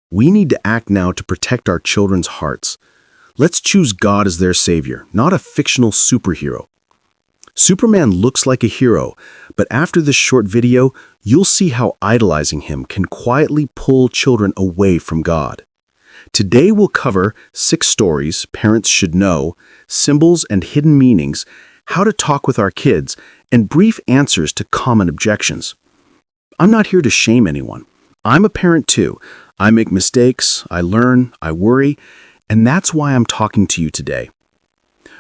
We need to act now to protect our children's hearts. Let's choose God as their savior, not a fictional superhero. Superman looks like a hero, but after this short video, you'll see how idolizing him can quietly pull children away from God. Today we'll cover 6 stories parents should know, symbols and hidden meanings, how to talk with our kids, and brief answers to common objections. I'm not here to shame anyone. I'm a parent too. I make mistakes, I learn, I worry, and that's why I'm talking to you today.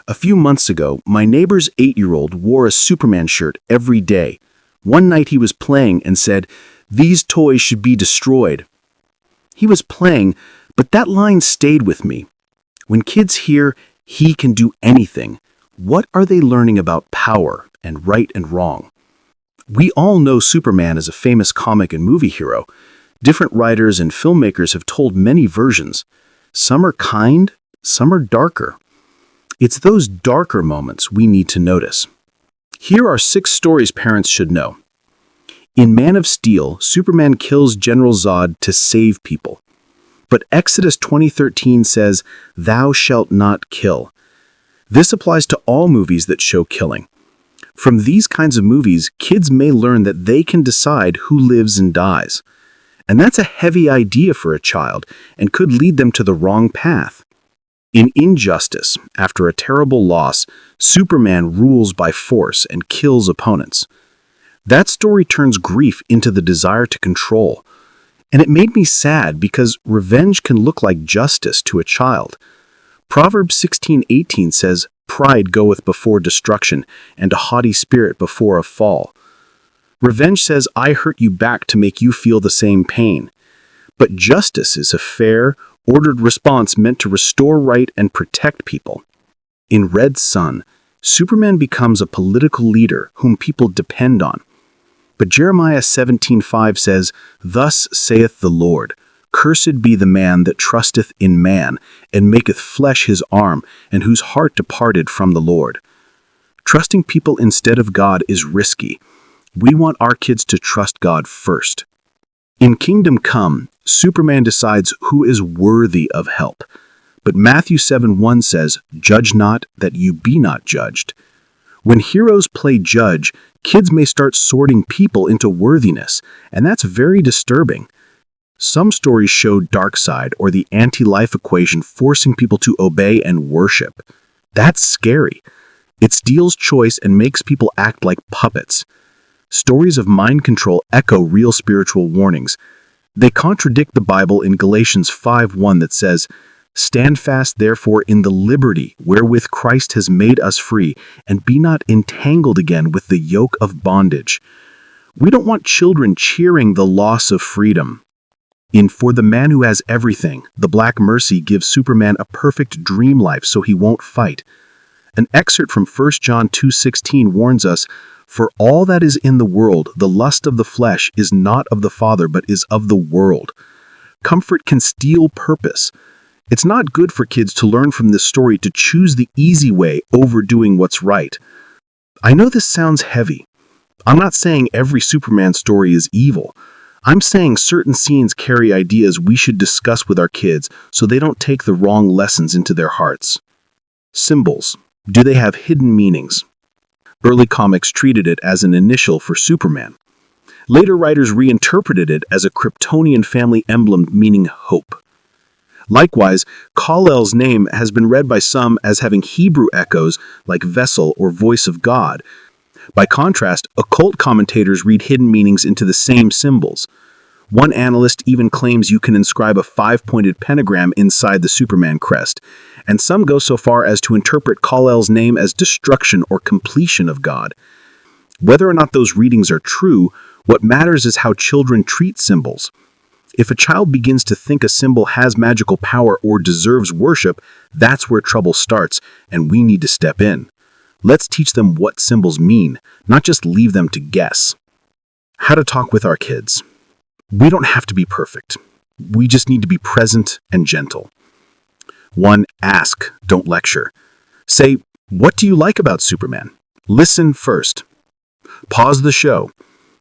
A few months ago, my neighbor's 8-year-old wore a Superman shirt every day. One night he was playing and said, "These toys should be destroyed." He was playing, but that line stayed with me. When kids hear, "he can do anything," what are they learning about power and right and wrong? We all know Superman is a famous comic and movie hero. Different writers and filmmakers have told many versions. Some are kind, some are darker. It's those darker moments we need to notice. Here are 6 stories parents should know. In Man of Steel, Superman kills General Zod to save people. But Exodus 20:13 says, "Thou shalt not kill." This applies to all movies that show killing. From these kinds of movies, kids may learn that they can decide who lives and dies. And that's a heavy idea for a child and could lead them to the wrong path. In Injustice, after a terrible loss, Superman rules by force and kills opponents. That story turns grief into the desire to control. And it made me sad because revenge can look like justice to a child. Proverbs 16:18 says, "Pride goeth before destruction, and a haughty spirit before a fall." Revenge says, "I hurt you back to make you feel the same pain." But justice is a fair, ordered response meant to restore right and protect people. In Red Sun, Superman becomes a political leader whom people depend on. But Jeremiah 17:5 says, "Thus saith the Lord, Cursed be the man that trusteth in man, and maketh flesh his arm, and whose heart departed from the Lord." Trusting people instead of God is risky. We want our kids to trust God first. In Kingdom Come, Superman decides who is worthy of help. But Matthew 7:1 says, "Judge not, that you be not judged." When heroes play judge, kids may start sorting people into worthiness, and that's very disturbing. Some stories show Darkseid or the anti-life equation forcing people to obey and worship. That's scary. It steals choice and makes people act like puppets. Stories of mind control echo real spiritual warnings. They contradict the Bible in Galatians 5:1 that says, "Stand fast therefore in the liberty wherewith Christ has made us free, and be not entangled again with the yoke of bondage." We don't want children cheering the loss of freedom. In For the Man Who Has Everything, the Black Mercy gives Superman a perfect dream life so he won't fight. An excerpt from 1 John 2:16 warns us, "For all that is in the world, the lust of the flesh, is not of the Father, but is of the world." Comfort can steal purpose. It's not good for kids to learn from this story to choose the easy way over doing what's right. I know this sounds heavy. I'm not saying every Superman story is evil. I'm saying certain scenes carry ideas we should discuss with our kids so they don't take the wrong lessons into their hearts. Symbols. Do they have hidden meanings? Early comics treated it as an initial for Superman. Later writers reinterpreted it as a Kryptonian family emblem meaning hope. Likewise, Kal-El's name has been read by some as having Hebrew echoes like vessel or voice of God. By contrast, occult commentators read hidden meanings into the same symbols. One analyst even claims you can inscribe a 5-pointed pentagram inside the Superman crest, and some go so far as to interpret Kal-El's name as destruction or completion of God. Whether or not those readings are true, what matters is how children treat symbols. If a child begins to think a symbol has magical power or deserves worship, that's where trouble starts, and we need to step in. Let's teach them what symbols mean, not just leave them to guess. How to talk with our kids. We don't have to be perfect. We just need to be present and gentle. 1. Ask, don't lecture. Say, "What do you like about Superman?" Listen first. Pause the show.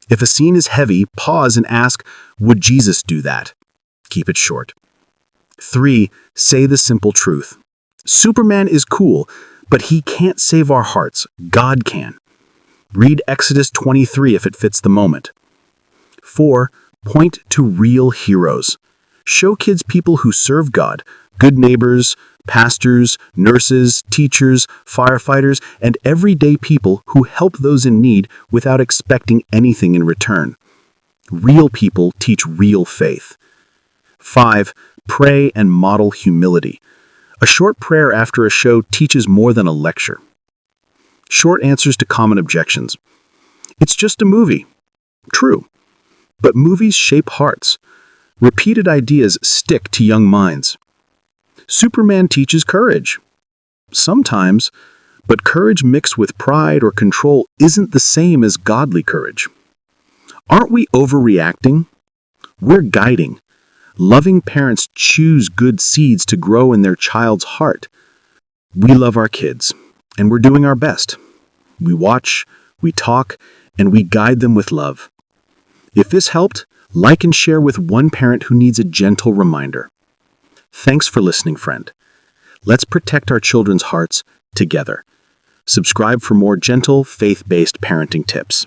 If a scene is heavy, pause and ask, "Would Jesus do that?" Keep it short. 3. Say the simple truth. Superman is cool, but he can't save our hearts. God can. Read Exodus 23 if it fits the moment. 4. Point to real heroes. Show kids people who serve God, good neighbors, pastors, nurses, teachers, firefighters, and everyday people who help those in need without expecting anything in return. Real people teach real faith. 5. Pray and model humility. A short prayer after a show teaches more than a lecture. Short answers to common objections. It's just a movie. True. But movies shape hearts. Repeated ideas stick to young minds. Superman teaches courage. Sometimes, but courage mixed with pride or control isn't the same as godly courage. Aren't we overreacting? We're guiding. Loving parents choose good seeds to grow in their child's heart. We love our kids, and we're doing our best. We watch, we talk, and we guide them with love. If this helped, like and share with one parent who needs a gentle reminder. Thanks for listening, friend. Let's protect our children's hearts together. Subscribe for more gentle, faith-based parenting tips.